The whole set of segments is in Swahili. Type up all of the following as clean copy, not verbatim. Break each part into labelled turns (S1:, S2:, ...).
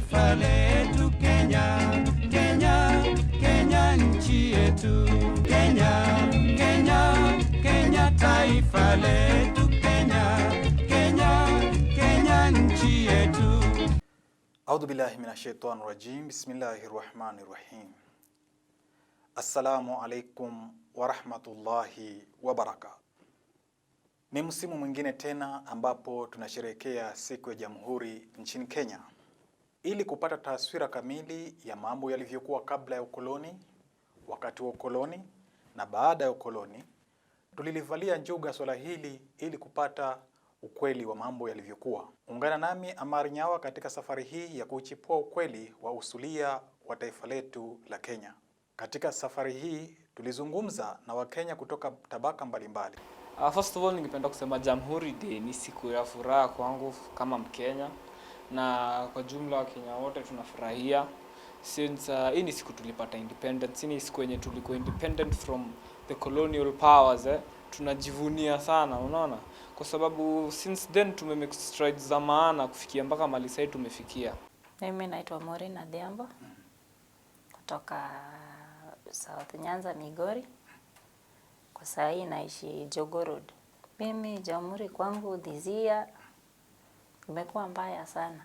S1: taifa letu Kenya, Kenya, Kenya nchi yetu. Kenya, Kenya, Kenya taifa letu Kenya, Kenya, Kenya nchi yetu.
S2: A'udhu billahi minash shaitani rajim. Bismillahir rahmanir rahim. Assalamu alaikum wa rahmatullahi wa barakatuh. Ni msimu mwingine tena ambapo tunasherehekea siku ya Jamhuri nchini Kenya. Ili kupata taswira kamili ya mambo yalivyokuwa kabla ya ukoloni, wakati wa ukoloni na baada ya ukoloni, tulilivalia njuga swala hili ili kupata ukweli wa mambo yalivyokuwa. Ungana nami Amari Nyawa katika safari hii ya kuchipua ukweli wa usulia wa taifa letu la Kenya. Katika safari hii tulizungumza na Wakenya kutoka tabaka mbalimbali.
S3: First of all, ningependa kusema Jamhuri Day ni siku ya furaha kwangu kama Mkenya, na kwa jumla wa Kenya wote tunafurahia since hii ni siku tulipata independence. Hii ni siku yenye tulikuwa independent from the colonial powers. Tunajivunia sana, unaona, kwa sababu since then tumemake strides za maana kufikia mpaka mali sasa tumefikia.
S4: Mimi naitwa Maureen Adhiambo kutoka South Nyanza, Migori. Kwa sasa hii naishi Jogoo Road. Mimi Jamhuri kwangu this year imekuwa mbaya sana.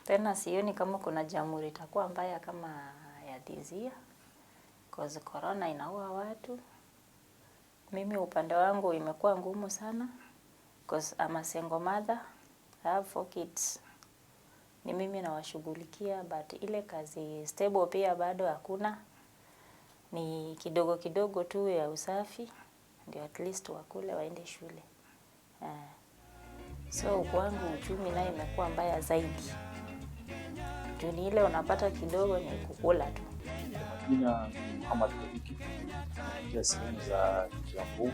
S4: Tena sioni kama kuna Jamhuri itakuwa mbaya kama ya this year, cause corona inaua watu. Mimi upande wangu imekuwa ngumu sana cause I'm a single mother. I have 4 kids. Ni mimi nawashughulikia, but ile kazi stable pia bado hakuna. Ni kidogo kidogo tu ya usafi ndio at least wakule waende shule. So kwangu uchumi naye imekuwa mbaya zaidi. Juni ile unapata kidogo ni kukula tu.
S5: Jina Muhammad ya sehemu za Kiambu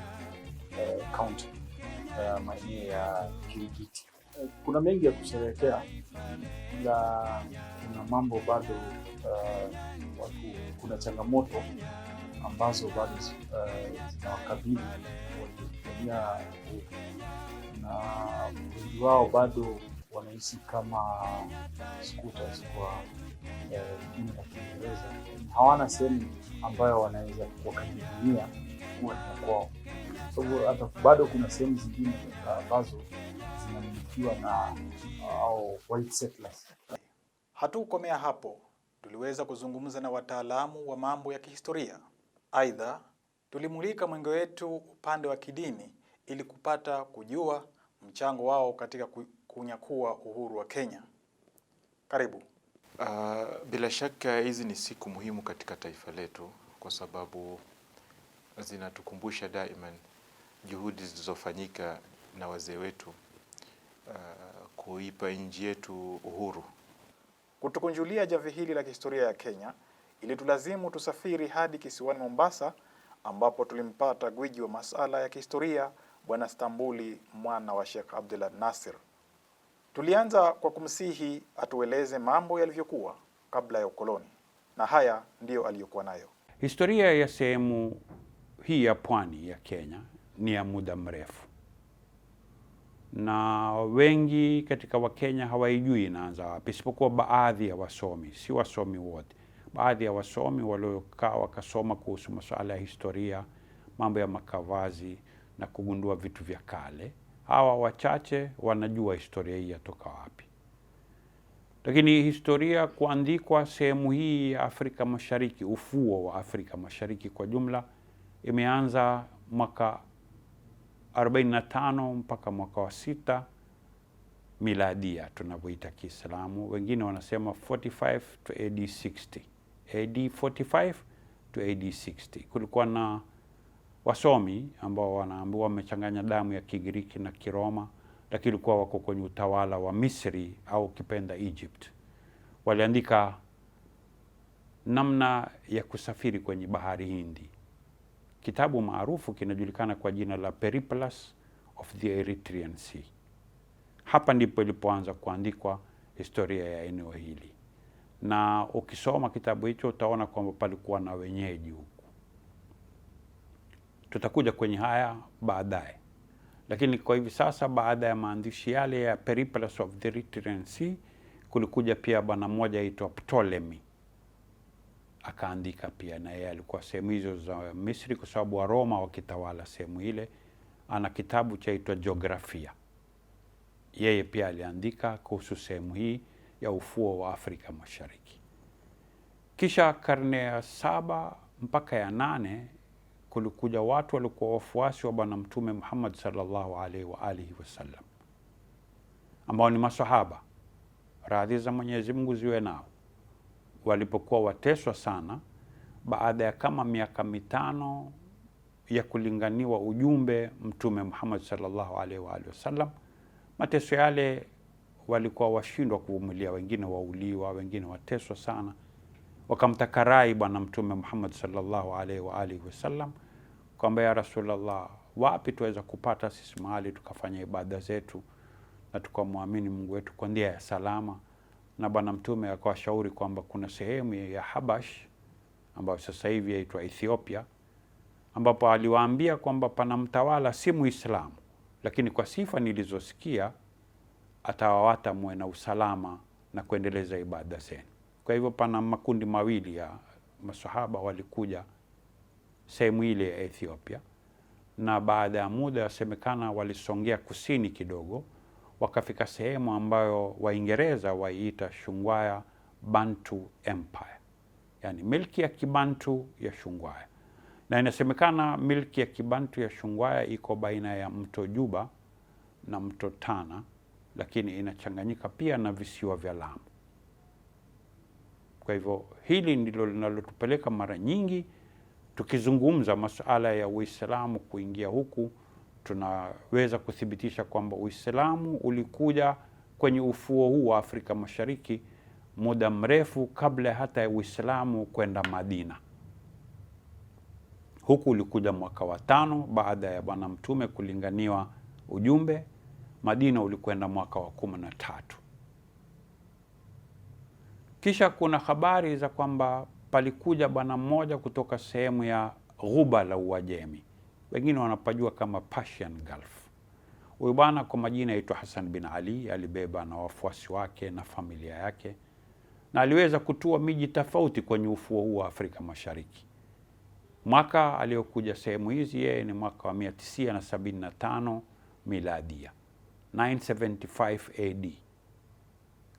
S5: county maeneo ya Kirigiti. Kuna mengi ya kusherehekea, ila kuna mambo bado kuna changamoto ambazo bado zinawakabili Wakenya, na wengi wao bado wanaishi kama scooters kwa jina la Kiingereza. Hawana sehemu ambayo wanaweza wakajivunia kuwa ni kwao. So hata bado kuna sehemu zingine ambazo zinamilikiwa na white settlers.
S2: Hatukomea hapo. Tuliweza kuzungumza na wataalamu wa mambo ya kihistoria. Aidha, tulimulika mwenge wetu upande wa kidini ili kupata kujua mchango wao katika kunyakua uhuru wa Kenya. Karibu.
S6: Bila shaka hizi ni siku muhimu katika taifa letu kwa sababu zinatukumbusha daima juhudi zilizofanyika na wazee wetu kuipa nchi yetu uhuru.
S2: Kutukunjulia jamvi hili la kihistoria ya Kenya, ili tulazimu tusafiri hadi kisiwani Mombasa ambapo tulimpata gwiji wa masala ya kihistoria Bwana Stambuli, mwana wa Sheikh Abdullah Nasir. Tulianza kwa kumsihi atueleze mambo yalivyokuwa kabla ya ukoloni, na haya ndiyo aliyokuwa nayo.
S7: Historia ya sehemu hii ya pwani ya Kenya ni ya muda mrefu, na wengi katika Wakenya hawaijui inaanza wapi, isipokuwa baadhi ya wasomi, si wasomi wote. Baadhi ya wasomi waliokaa wakasoma kuhusu masuala ya historia, mambo ya makavazi na kugundua vitu vya kale. Hawa wachache wanajua historia hii yatoka wapi. Lakini historia kuandikwa sehemu hii ya Afrika Mashariki, ufuo wa Afrika Mashariki kwa jumla, imeanza mwaka 45 mpaka mwaka wa 6 miladia tunavyoita Kiislamu. Wengine wanasema 45 to AD 60. AD 45 to AD 60. Kulikuwa na wasomi ambao wanaambiwa wamechanganya damu ya Kigiriki na Kiroma, lakini walikuwa wako kwenye utawala wa Misri au kipenda Egypt. Waliandika namna ya kusafiri kwenye bahari Hindi. Kitabu maarufu kinajulikana kwa jina la Periplus of the Erythraean Sea. Hapa ndipo ilipoanza kuandikwa historia ya eneo hili. Na ukisoma kitabu hicho utaona kwamba palikuwa na wenyeji huku. Tutakuja kwenye haya baadaye. Lakini kwa hivi sasa, baada ya maandishi yale ya Periplus of the Erythraean Sea, kulikuja pia bwana mmoja aitwa Ptolemy, akaandika pia, na yeye alikuwa sehemu hizo za Misri kwa sababu wa Roma wakitawala sehemu ile. Ana kitabu chaitwa Jiografia. Yeye pia aliandika kuhusu sehemu hii ya ufuo wa Afrika Mashariki. Kisha karne ya 7 mpaka ya 8 kulikuja watu walikuwa wafuasi wa bwana Mtume Muhammad sallallahu alaihi wa alihi wasallam, ambao ni masahaba, radhi za Mwenyezi Mungu ziwe nao. Walipokuwa wateswa sana, baada ya kama miaka 5 ya kulinganiwa ujumbe Mtume Muhammad sallallahu alaihi wa alihi wasallam, mateso yale walikuwa washindwa kuvumilia, wengine wauliwa, wengine wateswa sana. Wakamtaka rai bwana Mtume Muhammad sallallahu alaihi wa alihi wasallam kwamba, ya Rasulullah, wapi tuweza kupata sisi mahali tukafanya ibada zetu na tukamwamini Mungu wetu kwa njia ya salama? Na bwana Mtume akawashauri kwamba kuna sehemu ya Habash ambayo sasa hivi yaitwa Ethiopia, ambapo aliwaambia kwamba pana mtawala si Muislamu, lakini kwa sifa nilizosikia atawawata muwe na usalama na kuendeleza ibada zenu. Kwa hivyo pana makundi mawili ya masahaba walikuja sehemu ile ya Ethiopia, na baada ya muda yasemekana walisongea kusini kidogo, wakafika sehemu ambayo Waingereza waiita Shungwaya Bantu Empire, yani milki ya Kibantu ya Shungwaya. Na inasemekana milki ya Kibantu ya Shungwaya iko baina ya mto Juba na mto Tana, lakini inachanganyika pia na visiwa vya Lamu. Kwa hivyo hili ndilo linalotupeleka mara nyingi tukizungumza masuala ya Uislamu kuingia huku, tunaweza kuthibitisha kwamba Uislamu ulikuja kwenye ufuo huu wa Afrika Mashariki muda mrefu kabla hata ya Uislamu kwenda Madina. Huku ulikuja mwaka wa 5 baada ya bwana Mtume kulinganiwa ujumbe. Madina ulikwenda mwaka wa 13. Kisha kuna habari za kwamba palikuja bwana mmoja kutoka sehemu ya Ghuba la Uajemi, wengine wanapajua kama Persian Gulf. Huyu bwana kwa majina aitwa Hassan bin Ali, alibeba na wafuasi wake na familia yake, na aliweza kutua miji tofauti kwenye ufuo huu wa Afrika Mashariki. Mwaka aliokuja sehemu hizi yeye ni mwaka wa 975 miladia, 975 AD,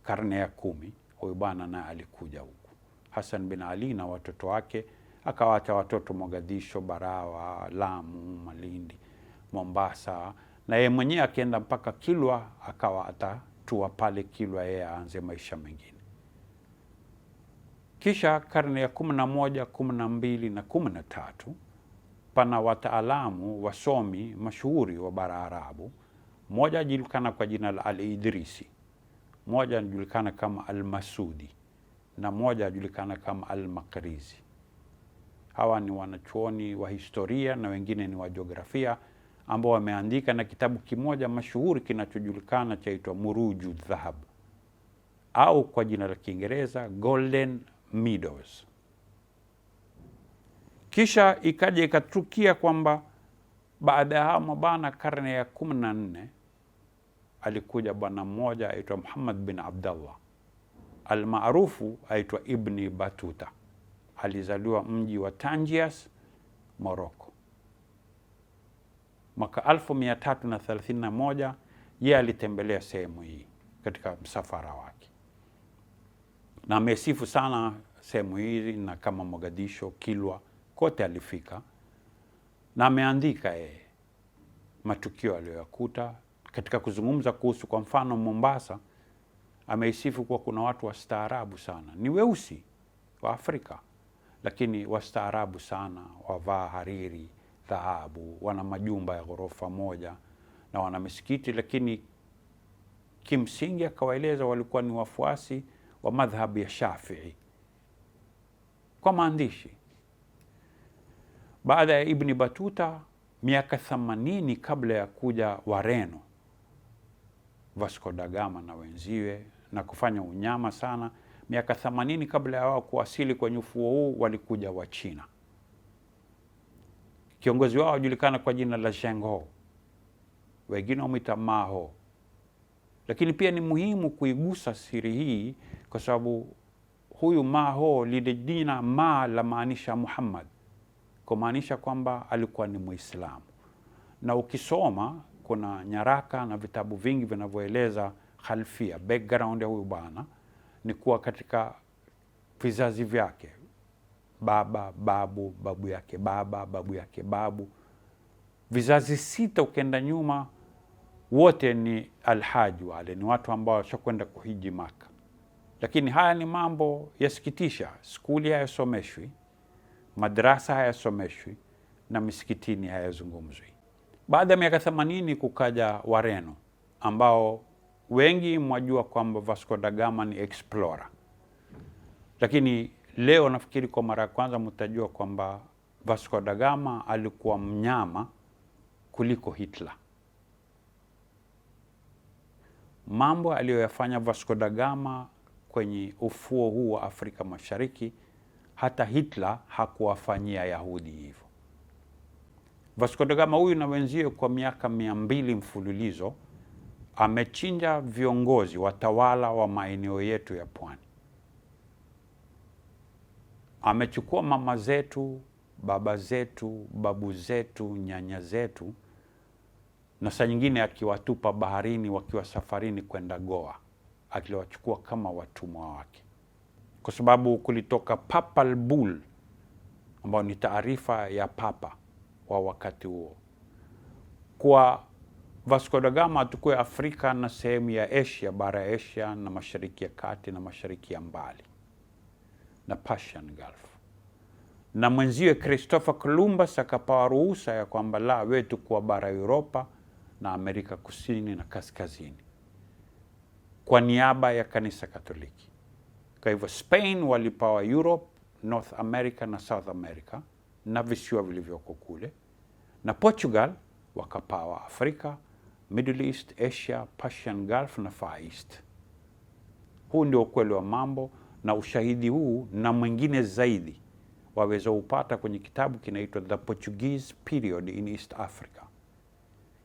S7: karne ya 10. Huyu bwana naye alikuja huku, Hassan bin Ali na watoto wake. Akawacha watoto Mogadisho, Barawa, Lamu, Malindi, Mombasa, na yeye mwenyewe akienda mpaka Kilwa, akawa atatua pale Kilwa yeye aanze maisha mengine. Kisha karne ya 11, 12 na 13 pana wataalamu wasomi mashuhuri wa bara Arabu. Mmoja anajulikana kwa jina la Al-Idrisi, mmoja anajulikana kama Al-Masudi, na mmoja anajulikana kama Al-Makrizi. Hawa ni wanachuoni wa historia na wengine ni wa jiografia ambao wameandika na kitabu kimoja mashuhuri kinachojulikana chaitwa Muruju Dhahab, au kwa jina la Kiingereza Golden Meadows. Kisha ikaja ikatukia kwamba baada ya hao mabana, karne ya 14 alikuja bwana mmoja aitwa Muhammad bin Abdullah almaarufu aitwa Ibni Batuta. Alizaliwa mji wa Tangiers, Morocco. Mwaka 1331 yeye alitembelea sehemu hii katika msafara wake, na amesifu sana sehemu hizi, na kama Mogadisho, Kilwa, kote alifika, na ameandika matukio aliyoyakuta. Katika kuzungumza kuhusu kwa mfano Mombasa, ameisifu kuwa kuna watu wastaarabu sana, ni weusi wa Afrika, lakini wastaarabu sana, wavaa hariri, dhahabu, wana majumba ya ghorofa moja na wana misikiti, lakini kimsingi akawaeleza walikuwa ni wafuasi wa madhhabu ya Shafii kwa maandishi. Baada ya Ibni Batuta, miaka 80 kabla ya kuja Wareno, Vasco da Gama na wenziwe, na kufanya unyama sana, miaka 80 kabla ya wao kuwasili kwenye ufuo huu, walikuja wa China. Kiongozi wao julikana kwa jina la Zheng Ho, wengine wamwita Ma Ho. Lakini pia ni muhimu kuigusa siri hii kwa sababu huyu Maho, lile jina Ma la maanisha Muhammad, kumaanisha kwamba alikuwa ni Muislamu. Na ukisoma kuna nyaraka na vitabu vingi vinavyoeleza khalfia, background ya huyu bwana ni kuwa katika vizazi vyake, baba, babu, babu yake baba, babu yake babu, vizazi 6 ukienda nyuma, wote ni alhaji, wale ni watu ambao washakwenda kuhiji Maka. Lakini haya ni mambo yasikitisha. Skuli hayasomeshwi, madrasa hayasomeshwi, na misikitini hayazungumzwi. Baada ya miaka 80 kukaja Wareno ambao wengi mwajua kwamba Vasco da Gama ni explorer. Lakini leo nafikiri kwa mara ya kwanza mtajua kwamba Vasco da Gama alikuwa mnyama kuliko Hitler. Mambo aliyoyafanya Vasco da Gama kwenye ufuo huu wa Afrika Mashariki, hata Hitler hakuwafanyia Yahudi hivyo. Vasco da Gama huyu na wenzie kwa miaka 200 mfululizo amechinja viongozi watawala wa maeneo yetu ya pwani. Amechukua mama zetu, baba zetu, babu zetu, nyanya zetu, na saa nyingine akiwatupa baharini wakiwa safarini kwenda Goa, akiwachukua kama watumwa wake. Kwa sababu kulitoka papal bull ambao ni taarifa ya papa wa wakati huo, kwa Vasco da Gama atukue Afrika na sehemu ya Asia, bara ya Asia na Mashariki ya Kati na Mashariki ya Mbali na Persian Gulf. Na mwenziwe Christopher Columbus akapawa ruhusa ya kwamba la wetu kwa bara Europa na Amerika Kusini na Kaskazini kwa niaba ya kanisa Katoliki. Kwa hivyo Spain walipawa Europe, North America na South America na visiwa vilivyoko kule, na Portugal wakapawa Afrika, Middle East, Asia, Persian Gulf na Far East. Huu ndio ukweli wa mambo, na ushahidi huu na mwingine zaidi waweza upata kwenye kitabu kinaitwa The Portuguese Period in East Africa.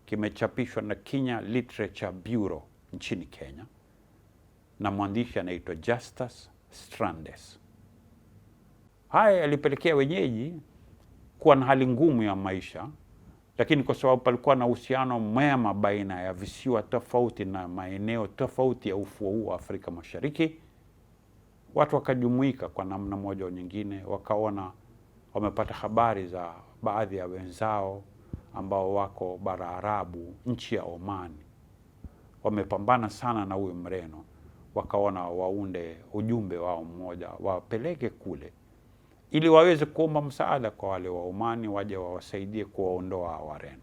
S7: Kimechapishwa na Kenya Literature Bureau nchini Kenya, na mwandishi anaitwa Justus Strandes. Haya yalipelekea wenyeji kuwa na hali ngumu ya maisha, lakini kwa sababu palikuwa na uhusiano mwema baina ya visiwa tofauti na maeneo tofauti ya ufuo huu wa Afrika Mashariki, watu wakajumuika kwa namna moja au nyingine, wakaona wamepata habari za baadhi ya wenzao ambao wako bara Arabu, nchi ya Oman, wamepambana sana na huyu Mreno, wakaona waunde ujumbe wao mmoja, wapeleke kule ili waweze kuomba msaada kwa wale wa Omani waje wawasaidie kuwaondoa Wareno.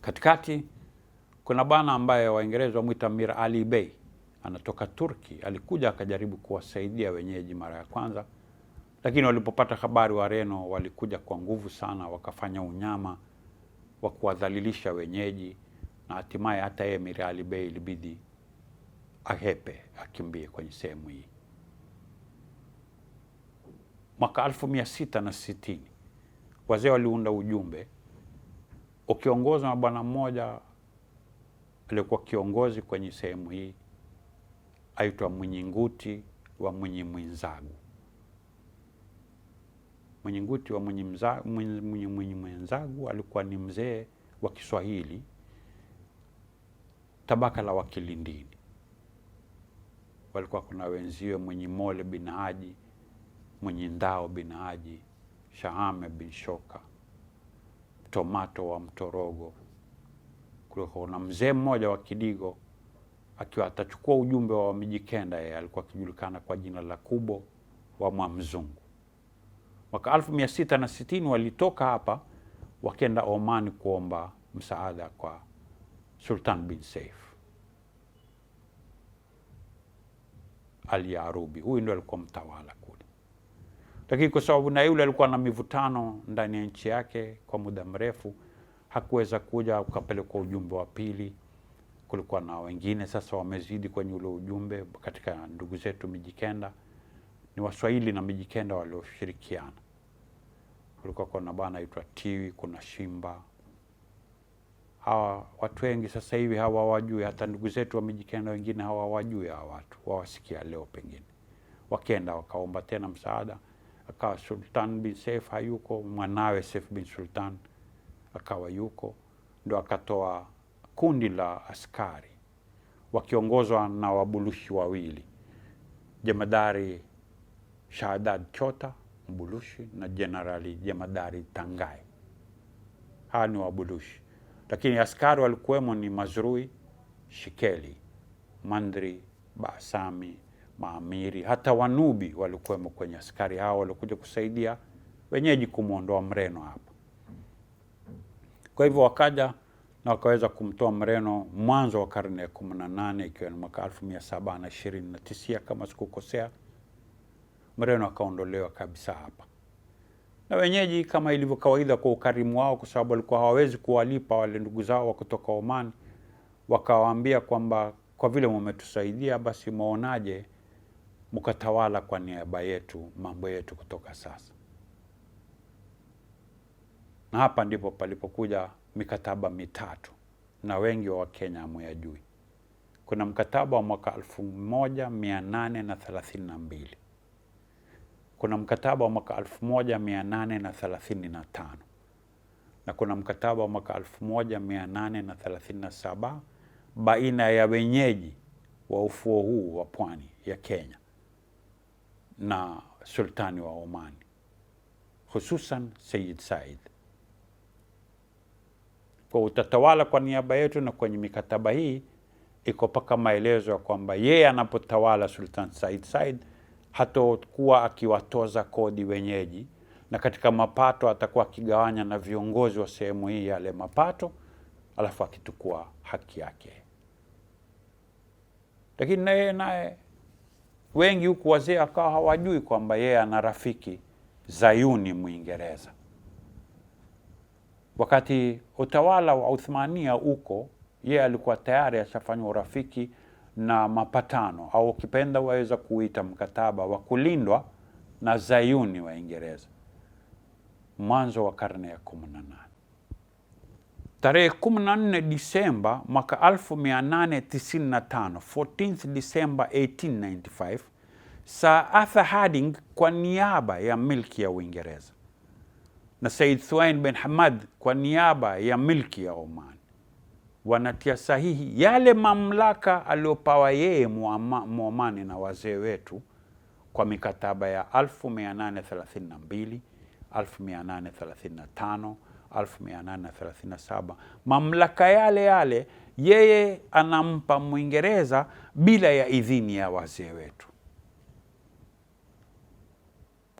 S7: Katikati kuna bana ambaye Waingereza wamuita Mir Ali Bey, anatoka Turki. Alikuja akajaribu kuwasaidia wenyeji mara ya kwanza, lakini walipopata habari Wareno walikuja kwa nguvu sana, wakafanya unyama wa kuwadhalilisha wenyeji, na hatimaye hata yeye Mir Ali Bey ilibidi ahepe, akimbie kwenye sehemu hii. Mwaka 1660 wazee waliunda ujumbe ukiongozwa na bwana mmoja aliyekuwa kiongozi kwenye sehemu hii, aitwa Mwenyinguti wa Mwenyimwenzagu. Mwenyinguti wa Mwenyimwenzagu alikuwa ni mzee wa Kiswahili, tabaka la Wakilindini. Walikuwa kuna wenziwe Mwenyimole bin Haji, Mwenyindao bin Haji, Shahame bin Shoka, Tomato wa Mtorogo. Kulikuwa na mzee mmoja wa Kidigo akiwa atachukua ujumbe wa Mijikenda, yeye alikuwa akijulikana kwa jina la Kubo wa Mwamzungu. Mwaka 1660 walitoka hapa wakenda Oman kuomba msaada kwa Sultan bin Saif Al-Yarubi. Huyu ndio alikuwa mtawala kule, lakini kwa sababu na yule alikuwa na mivutano ndani ya nchi yake kwa muda mrefu, hakuweza kuja. Ukapelekwa ujumbe wa pili. Kulikuwa na wengine sasa wamezidi kwenye ule ujumbe katika ndugu zetu Mijikenda, ni Waswahili na Mijikenda walioshirikiana. Kulikuwa kuna bana aitwa Tiwi, kuna Shimba, hawa watu wengi sasa hivi hawawajui, hata ndugu zetu wa Mijikenda wengine hawawajui hawa watu, wawasikia leo pengine. Wakenda wakaomba tena msaada, akawa Sultan bin Saif hayuko, mwanawe Saif bin Sultan akawa yuko, ndo akatoa kundi la askari wakiongozwa na wabulushi wawili, jemadari Shahadad Chota mbulushi na jenerali jemadari Tangai. Hawa ni wabulushi, lakini askari walikuwemo ni Mazrui, Shikeli, Mandri, Basami, Maamiri, hata Wanubi walikuwemo kwenye askari hao walikuja kusaidia wenyeji kumwondoa Mreno hapa. Kwa hivyo wakaja na wakaweza kumtoa Mreno mwanzo wa karne ya 18 ikiwa ni mwaka 1729 kama sikukosea. Mreno akaondolewa kabisa hapa. Na wenyeji kama ilivyo kawaida kwa ukarimu wao, kwa sababu walikuwa hawawezi kuwalipa wale ndugu zao wa kutoka Oman, wakawaambia kwamba kwa vile mmetusaidia basi muonaje mkatawala kwa niaba yetu mambo yetu kutoka sasa. Na hapa ndipo palipokuja mikataba mitatu na wengi wa Kenya hamuyajui. Kuna mkataba wa mwaka 1832. Kuna mkataba wa mwaka 1835. Na kuna mkataba wa mwaka 1837 baina ya wenyeji wa ufuo huu wa pwani ya Kenya na sultani wa Omani, hususan Sayyid Said. Kwa utatawala kwa niaba yetu, na kwenye mikataba hii iko paka maelezo ya kwamba yeye anapotawala Sultan Said Said hatakuwa akiwatoza kodi wenyeji, na katika mapato atakuwa akigawanya na viongozi wa sehemu hii yale mapato, alafu akitukua haki yake. Lakini naye wengi huku wazee akawa hawajui kwamba yeye ana rafiki Zayuni Mwingereza. Wakati utawala wa Uthmania uko, yeye alikuwa tayari ashafanya urafiki na mapatano, au ukipenda waweza kuita mkataba wa kulindwa na Zayuni wa Uingereza mwanzo wa karne ya 18. Tarehe 14 Disemba mwaka 1895, 14th December 1895, Sir Arthur Hardinge kwa niaba ya milki ya Uingereza na Said Thuwain bin Hamad kwa niaba ya milki ya Oman wanatia sahihi yale mamlaka aliopawa yeye Muomani na wazee wetu kwa mikataba ya 1832, 1835, 1837. Mamlaka yale yale yeye anampa Mwingereza bila ya idhini ya wazee wetu,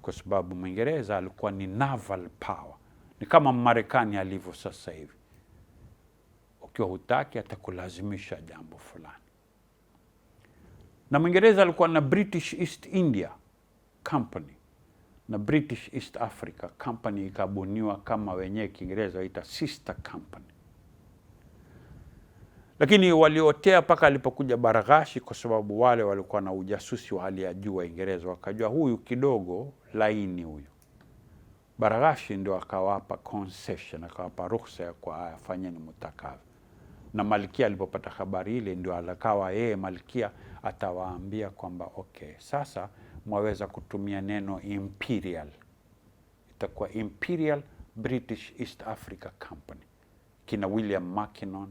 S7: kwa sababu Mwingereza alikuwa ni naval power, ni kama Marekani alivyo sasa hivi. Ukiwa hutaki atakulazimisha jambo fulani. Na Mwingereza alikuwa na British East India Company na British East Africa Company, ikabuniwa kama wenyewe Kiingereza waita sister company. Lakini waliotea paka alipokuja Baraghashi, kwa sababu wale walikuwa na ujasusi wa hali ya juu wa Uingereza, wakajua huyu kidogo laini huyu. Baraghashi ndio akawapa concession, akawapa ruhusa ya kwa afanyeni mtakavyo. Na Malkia alipopata habari ile ndio alakawa yeye Malkia atawaambia kwamba okay, sasa mwaweza kutumia neno Imperial. Itakuwa Imperial British East Africa Company. Kina William Mackinnon,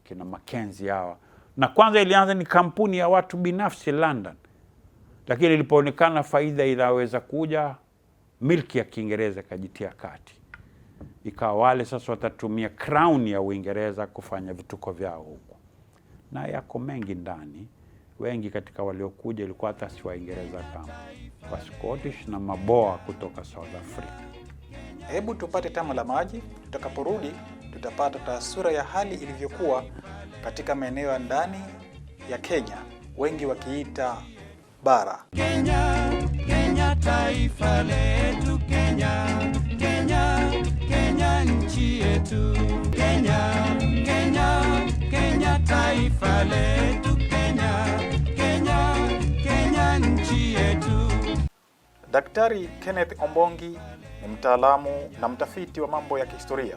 S7: kina Mackenzie hawa. Na kwanza ilianza ni kampuni ya watu binafsi London. Lakini ilipoonekana faida inaweza kuja, milki ya Kiingereza kajitia kati. Ikawa wale sasa watatumia crown ya Uingereza kufanya vituko vyao huko. Na yako mengi ndani. Wengi katika waliokuja ilikuwa hata si Waingereza kama wa Scottish na maboa kutoka South Africa.
S2: Hebu tupate tama la maji. Tutakaporudi tutapata taswira ya hali ilivyokuwa katika maeneo ya ndani ya Kenya, wengi wakiita bara.
S1: Kenya, Kenya taifa letu, Kenya, Kenya, Kenya nchi yetu. Kenya, Kenya, Kenya taifa letu, Kenya, Kenya, Kenya nchi yetu.
S2: Daktari Kenneth Ombongi ni mtaalamu na mtafiti wa mambo ya kihistoria.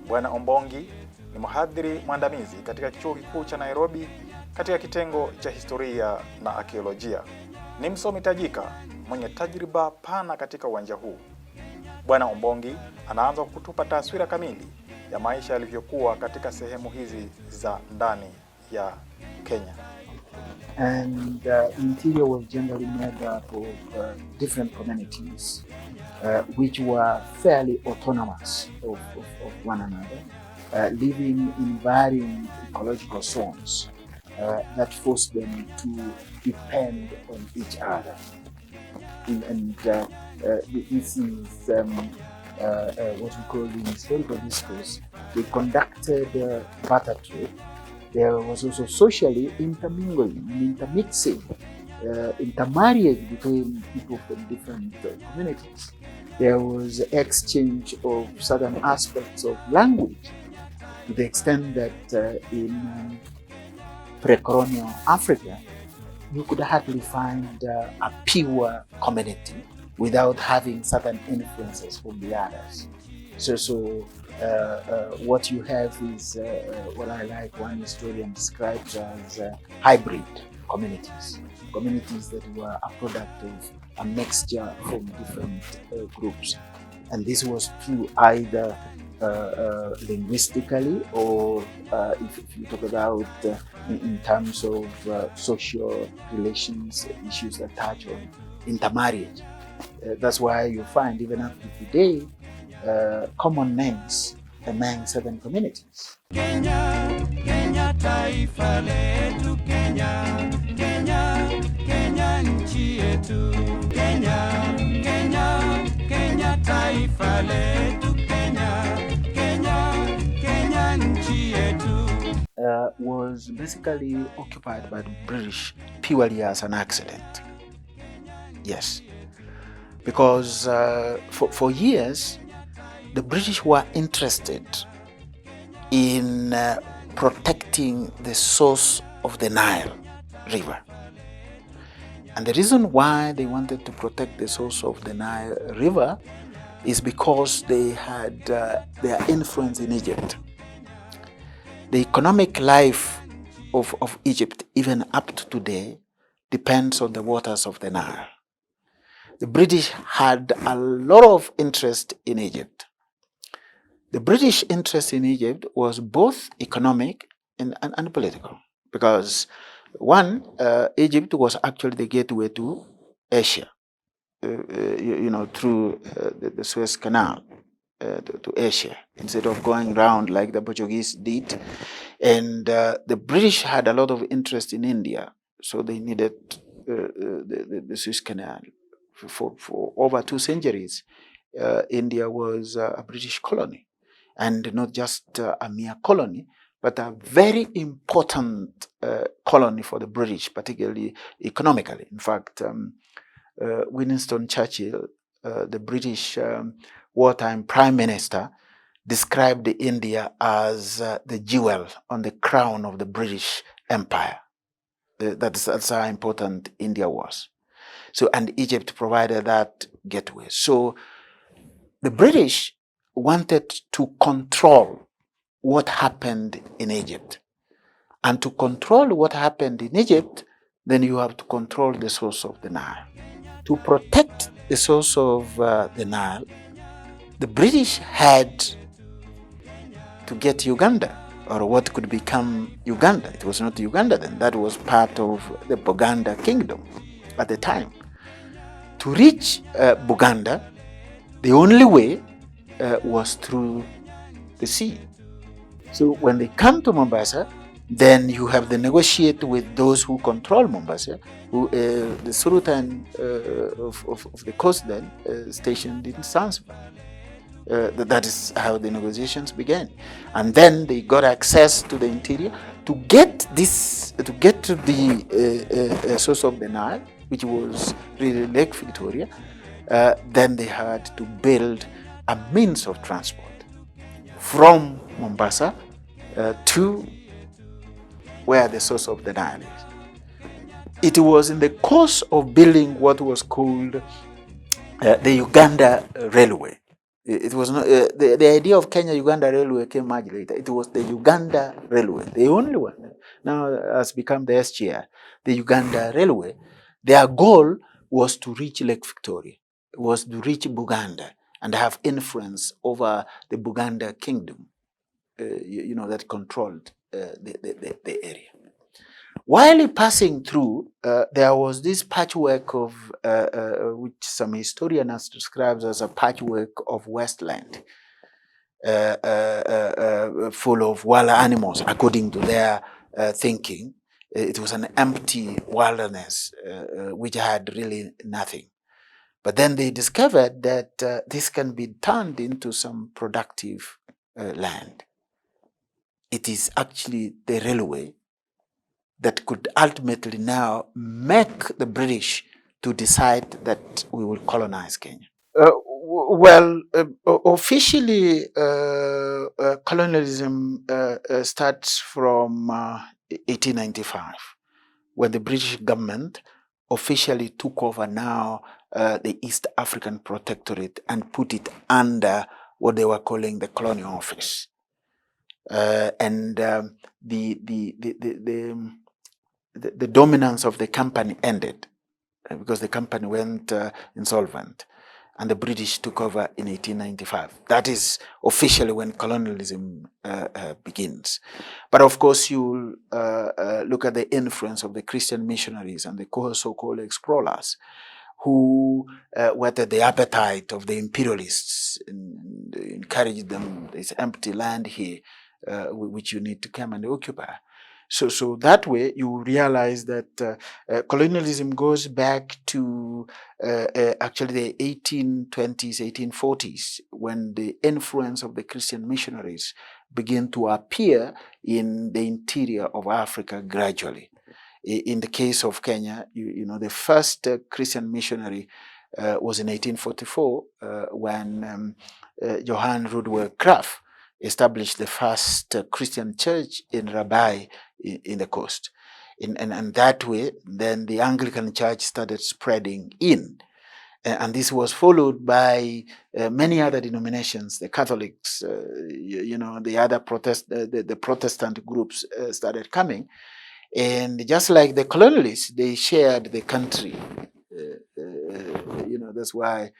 S2: Bwana Ombongi ni mhadhiri mwandamizi katika Chuo Kikuu cha Nairobi katika kitengo cha historia na arkeolojia. Ni msomi tajika mwenye tajriba pana katika uwanja huu. Bwana Ombongi anaanza kutupa taswira kamili ya maisha yalivyokuwa katika sehemu hizi za ndani ya Kenya.
S8: And interior was generally made up of different communities which were fairly autonomous of one another, living in varying ecological zones that forced them to depend on each other. And this is what we call in historical discourse the conducted barter trade. There was also socially intermingling and intermixing, intermarriage between people from different communities. There was exchange of certain aspects of language to the extent that in pre-colonial Africa, you could hardly find a pure community without having certain influences from the others. So what you have is what I like one historian describes as hybrid communities. Communities that were a product of a mixture from different groups. And this was true either linguistically or if you talk about in terms of social relations, issues that touch on intermarriage. That's why you find even up to today common names among certain communities.
S1: Kenya, Kenya taifa letu, Kenya, Kenya, Kenya nchi yetu. Kenya, Kenya, Kenya taifa letu, Kenya, Kenya, Kenya nchi yetu.
S8: Was basically occupied by the British purely as an accident. Yes, because for years, the British were interested in protecting the source of the Nile River. And the reason why they wanted to protect the source of the Nile River is because they had their influence in Egypt. The economic life of Egypt, even up to today, depends on the waters of the Nile. The British had a lot of interest in Egypt. The British interest in Egypt was both economic and political, because one, Egypt was actually the gateway to Asia, through the Suez Canal to Asia, instead of going round like the Portuguese did. And the British had a lot of interest in India, so they needed the Suez Canal. For over 2 centuries, India was a British colony. And not just a mere colony, but a very important colony for the British, particularly economically. In fact, Winston Churchill, the British wartime prime minister, described India as the jewel on the crown of the British Empire. That's how important India was. So, and Egypt provided that gateway. So the British wanted to control what happened in Egypt. And to control what happened in Egypt, then you have to control the source of the Nile. To protect the source of the Nile, the British had to get Uganda, or what could become Uganda. It was not Uganda then, that was part of the Buganda kingdom at the time. To reach Buganda, the only way was through the sea. So when they come to Mombasa, then you have to negotiate with those who control Mombasa, who the Sultan of the coast then stationed in Zanzibar. That is how the negotiations began, and then they got access to the interior to get to the source of the Nile, which was really Lake Victoria. Then they had to build a means of transport from Mombasa to where the source of the Nile is. It was in the course of building what was called the Uganda Railway. It was not the idea of Kenya-Uganda Railway came much later. It was the Uganda Railway, the only one. Now has become the SGR, the Uganda Railway. Their goal was to reach Lake Victoria, was to reach Buganda and have influence over the Buganda kingdom, that controlled the area. While passing through, there was this patchwork of, which some historians describe as a patchwork of wasteland, full of wild animals, according to their thinking. It was an empty wilderness, which had really nothing. But then they discovered that this can be turned into some productive land. It is actually the railway that could ultimately now make the British to decide that we will colonize Kenya. Officially, colonialism starts from 1895, when the British government officially took over now the East African Protectorate and put it under what they were calling the Colonial Office. The dominance of the company ended because the company went insolvent, and the British took over in 1895. That is officially when colonialism begins. But of course, you look at the influence of the Christian missionaries and the so-called explorers, who whetted the appetite of the imperialists and encouraged them, this empty land here, which you need to come and occupy. So that way you realize that colonialism goes back to actually the 1820s, 1840s, when the influence of the Christian missionaries began to appear in the interior of Africa gradually. In the case of Kenya, the first Christian missionary was in 1844 when Johann Rudolf Krapf established the first Christian church in Rabai in the coast. And that way, then the Anglican Church started spreading in. And this was followed by many other denominations, the Catholics, the other the Protestant groups started coming. And just like the colonialists, they shared the country. That's why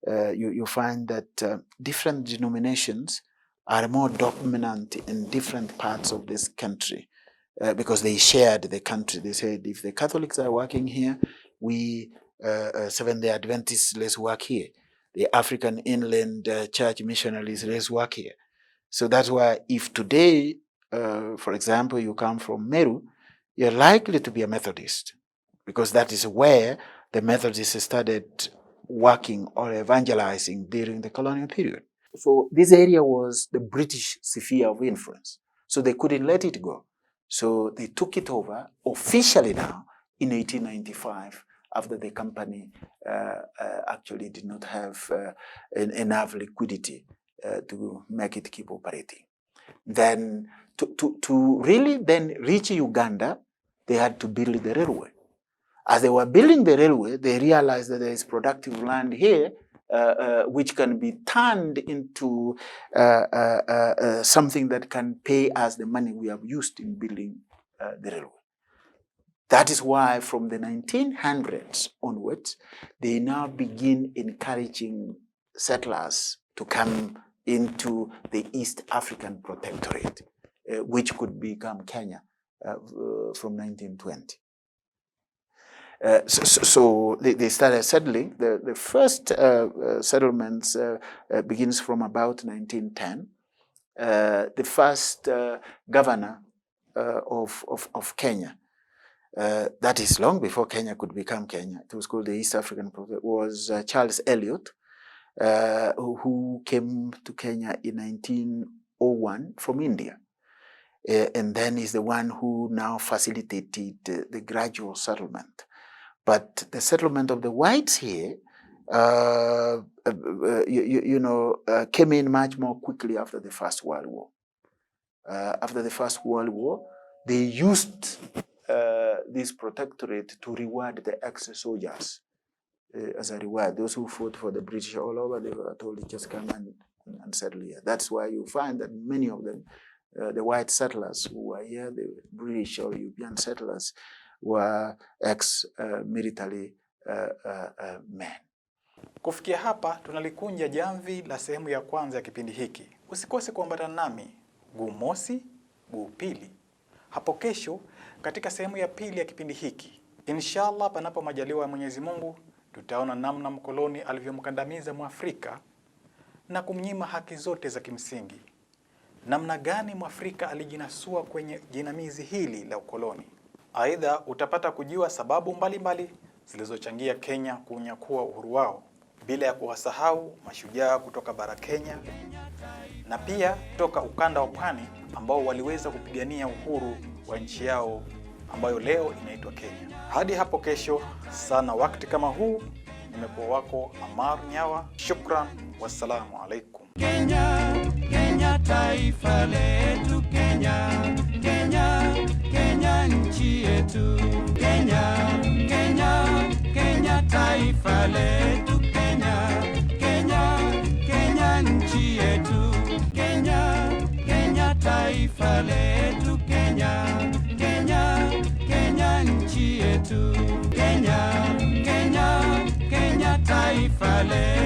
S8: you find that different denominations are more dominant in different parts of this country because they shared the country. They said, if the Catholics are working here, we Seventh-day Adventists, let's work here. The African Inland Church missionaries, let's work here. So that's why if today, for example, you come from Meru, you're likely to be a Methodist, because that is where the Methodists started working or evangelizing during the colonial period. So this area was the British sphere of influence. So they couldn't let it go. So they took it over officially now in 1895, after the company actually did not have enough liquidity to make it keep operating. Then to really then reach Uganda, they had to build the railway. As they were building the railway, they realized that there is productive land here which can be turned into something that can pay us the money we have used in building the railway. That is why from the 1900s onwards, they now begin encouraging settlers to come into the East African Protectorate, which could become Kenya from 1920. So they started settling. The first settlements begins from about 1910. The first governor of Kenya, that is long before Kenya could become Kenya, it was called the East African Protectorate, was Charles Eliot, who came to Kenya in 1901 from India. And then is the one who now facilitated the gradual settlement. But the settlement of the whites here, came in much more quickly after the First World War. After the First World War, they used this protectorate to reward the ex-soldiers as a reward. Those who fought for the British all over, they were told to just come and settle here. That's why you find that many of them, the white settlers who were here, the British or European settlers, were ex-military men.
S2: Kufikia hapa tunalikunja jamvi la sehemu ya kwanza ya kipindi hiki. Usikose kuambatana nami guu mosi, guu pili hapo kesho katika sehemu ya pili ya kipindi hiki. Inshallah, panapo majaliwa ya Mwenyezi Mungu, tutaona namna mkoloni alivyomkandamiza Mwafrika na kumnyima haki zote za kimsingi. Namna gani Mwafrika alijinasua kwenye jinamizi hili la ukoloni. Aidha, utapata kujua sababu mbalimbali zilizochangia Kenya kunyakua uhuru wao, bila ya kuwasahau mashujaa kutoka bara Kenya na pia toka ukanda wa pwani ambao waliweza kupigania uhuru wa nchi yao ambayo leo inaitwa Kenya. Hadi hapo kesho sana wakati kama huu, nimekuwa wako Amar Nyawa. Shukran, wassalamu alaikum.
S1: Kenya, Kenya taifa letu, Kenya, Kenya, Kenya nchi yetu. Kenya, Kenya, Kenya taifa letu, Kenya, Kenya, Kenya nchi yetu. Kenya, Kenya taifa letu, Kenya, Kenya, Kenya nchi yetu. Kenya, Kenya, Kenya taifa letu.